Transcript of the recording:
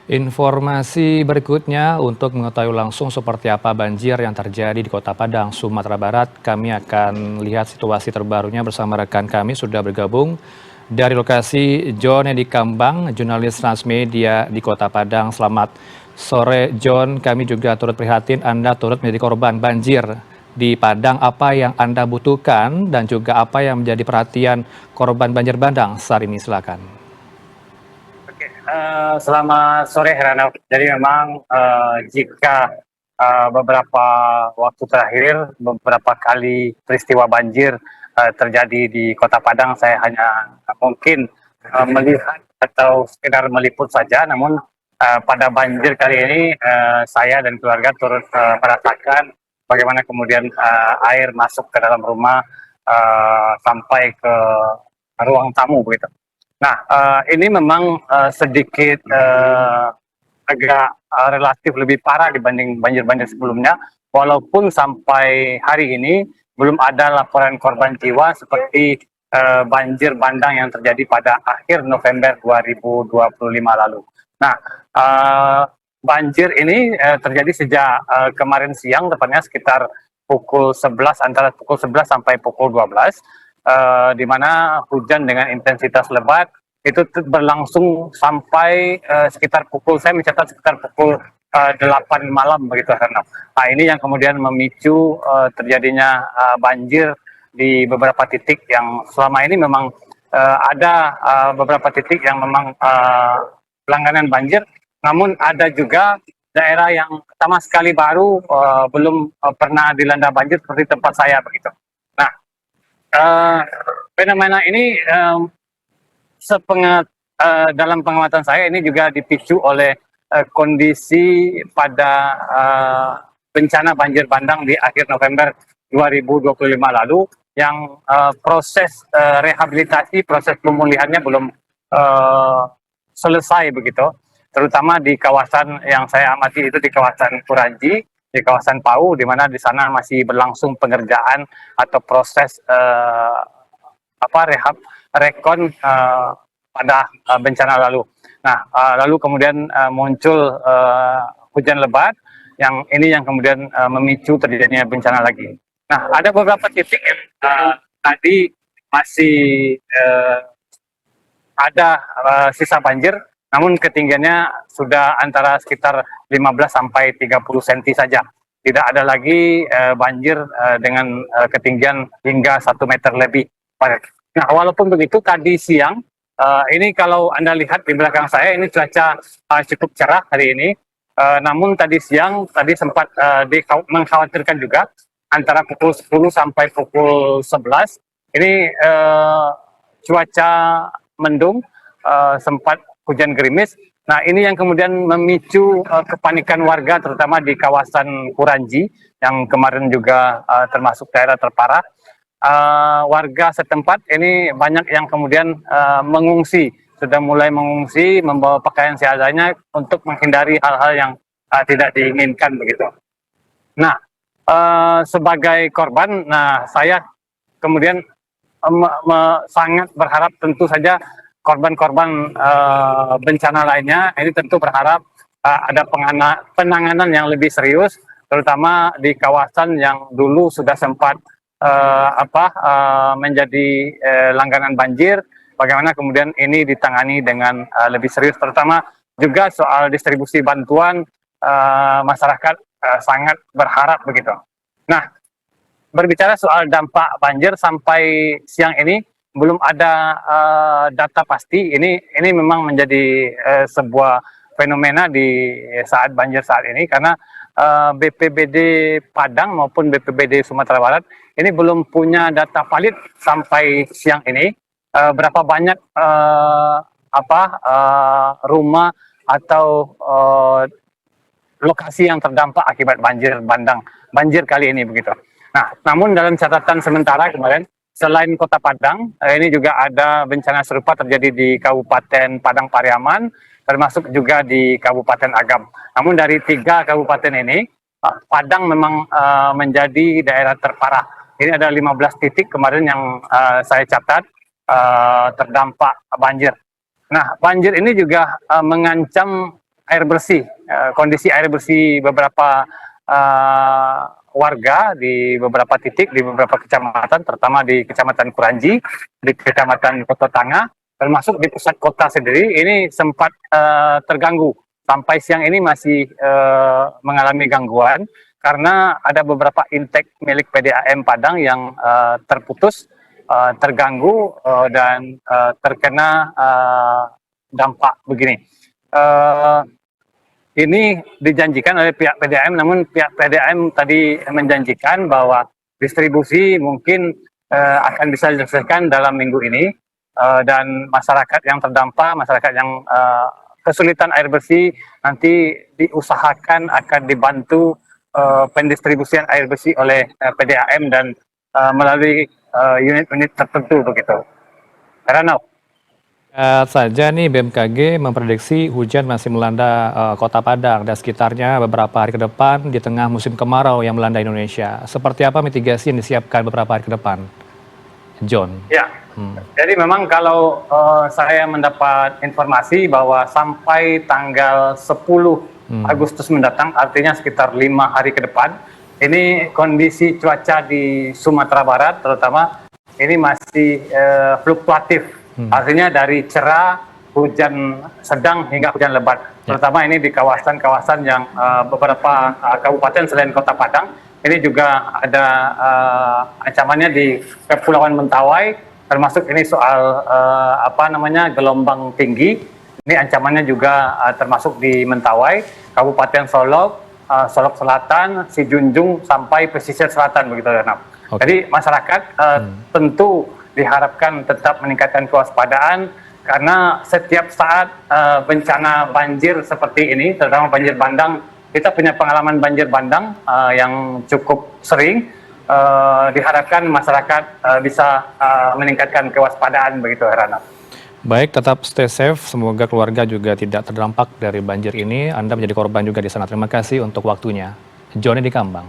Informasi berikutnya untuk mengetahui langsung seperti apa banjir yang terjadi di Kota Padang, Sumatera Barat, kami akan lihat situasi terbarunya bersama rekan kami sudah bergabung dari lokasi John Edi Kambang, jurnalis Transmedia di Kota Padang. Selamat sore John, kami juga turut prihatin Anda turut menjadi korban banjir di Padang. Apa yang Anda butuhkan dan juga apa yang menjadi perhatian korban banjir bandang saat ini, silakan. Oke, selamat sore Heranov. Jadi memang jika beberapa waktu terakhir beberapa kali peristiwa banjir terjadi di Kota Padang, saya hanya mungkin melihat atau sekedar meliput saja. Namun pada banjir kali ini saya dan keluarga turut merasakan bagaimana kemudian air masuk ke dalam rumah sampai ke ruang tamu begitu. Nah, ini memang sedikit agak relatif lebih parah dibanding banjir-banjir sebelumnya, walaupun sampai hari ini belum ada laporan korban jiwa seperti banjir bandang yang terjadi pada akhir November 2025 lalu. Nah, banjir ini terjadi sejak kemarin siang, tepatnya sekitar pukul 11, antara pukul 11 sampai pukul 12. Di mana hujan dengan intensitas lebat itu berlangsung sampai sekitar pukul, saya mencatat sekitar pukul 8 malam begitu Heranov. Nah, ini yang kemudian memicu terjadinya banjir di beberapa titik yang selama ini memang ada beberapa titik yang memang langganan banjir, namun ada juga daerah yang sama sekali baru belum pernah dilanda banjir seperti tempat saya begitu. Nah, fenomena ini dalam pengamatan saya ini juga dipicu oleh kondisi pada bencana banjir bandang di akhir November 2025 lalu yang proses rehabilitasi, proses pemulihannya belum selesai begitu, terutama di kawasan yang saya amati itu di kawasan Kuranji, di kawasan Pau, di mana di sana masih berlangsung pengerjaan atau proses rekon pada bencana lalu. Nah, lalu kemudian muncul hujan lebat yang ini yang kemudian memicu terjadinya bencana lagi. Nah, ada beberapa titik yang tadi masih ada sisa banjir, namun ketinggiannya sudah antara sekitar 15 sampai 30 cm saja. Tidak ada lagi banjir dengan ketinggian hingga 1 meter lebih. Nah, walaupun begitu tadi siang, ini kalau Anda lihat di belakang saya, ini cuaca cukup cerah hari ini. Namun tadi siang, tadi sempat mengkhawatirkan juga antara pukul 10 sampai pukul 11. Ini cuaca mendung, sempat hujan gerimis. Nah, ini yang kemudian memicu kepanikan warga, terutama di kawasan Kuranji, yang kemarin juga termasuk daerah terparah. Warga setempat ini banyak yang kemudian mengungsi, sudah mulai mengungsi, membawa pakaian seadanya untuk menghindari hal-hal yang tidak diinginkan begitu. Nah, sebagai korban, nah saya kemudian sangat berharap tentu saja korban-korban bencana lainnya ini tentu berharap ada penanganan yang lebih serius, terutama di kawasan yang dulu sudah sempat menjadi langganan banjir. Bagaimana kemudian ini ditangani dengan lebih serius, terutama juga soal distribusi bantuan, masyarakat sangat berharap begitu. Nah, berbicara soal dampak banjir sampai siang ini belum ada data pasti. Ini memang menjadi sebuah fenomena di saat banjir saat ini, karena BPBD Padang maupun BPBD Sumatera Barat ini belum punya data valid sampai siang ini berapa banyak rumah atau lokasi yang terdampak akibat banjir kali ini begitu. Nah, namun dalam catatan sementara kemarin, selain Kota Padang, ini juga ada bencana serupa terjadi di Kabupaten Padang Pariaman, termasuk juga di Kabupaten Agam. Namun dari 3 kabupaten ini, Padang memang menjadi daerah terparah. Ini ada 15 titik kemarin yang saya catat terdampak banjir. Nah, banjir ini juga mengancam air bersih, kondisi air bersih beberapa warga di beberapa titik, di beberapa kecamatan, terutama di Kecamatan Kuranji, di Kecamatan Kota Tangah, termasuk di pusat kota sendiri, ini sempat terganggu. Sampai siang ini masih mengalami gangguan, karena ada beberapa intake milik PDAM Padang yang terputus, terganggu, dan terkena dampak begini. Ini dijanjikan oleh pihak PDAM, namun pihak PDAM tadi menjanjikan bahwa distribusi mungkin akan bisa diselesaikan dalam minggu ini, dan masyarakat yang terdampak, masyarakat yang kesulitan air bersih, nanti diusahakan akan dibantu pendistribusian air bersih oleh PDAM dan melalui unit-unit tertentu begitu. Heranov. Saja nih BMKG memprediksi hujan masih melanda Kota Padang dan sekitarnya beberapa hari ke depan di tengah musim kemarau yang melanda Indonesia. Seperti apa mitigasi yang disiapkan beberapa hari ke depan, John? Ya, jadi memang kalau saya mendapat informasi bahwa sampai tanggal 10 Agustus mendatang, artinya sekitar 5 hari ke depan, ini kondisi cuaca di Sumatera Barat terutama ini masih fluktuatif. Artinya dari cerah, hujan sedang hingga hujan lebat. Terutama ini di kawasan-kawasan yang beberapa kabupaten selain Kota Padang. Ini juga ada ancamannya di Kepulauan Mentawai, termasuk ini soal gelombang tinggi. Ini ancamannya juga termasuk di Mentawai, Kabupaten Solok, Solok Selatan, Sijunjung sampai pesisir selatan begitu, Renab. Jadi masyarakat tentu diharapkan tetap meningkatkan kewaspadaan, karena setiap saat bencana banjir seperti ini, terutama banjir bandang, kita punya pengalaman banjir bandang yang cukup sering. Diharapkan masyarakat bisa meningkatkan kewaspadaan begitu, Heranov. Baik, tetap stay safe. Semoga keluarga juga tidak terdampak dari banjir ini. Anda menjadi korban juga di sana. Terima kasih untuk waktunya. Johnny di Kambang.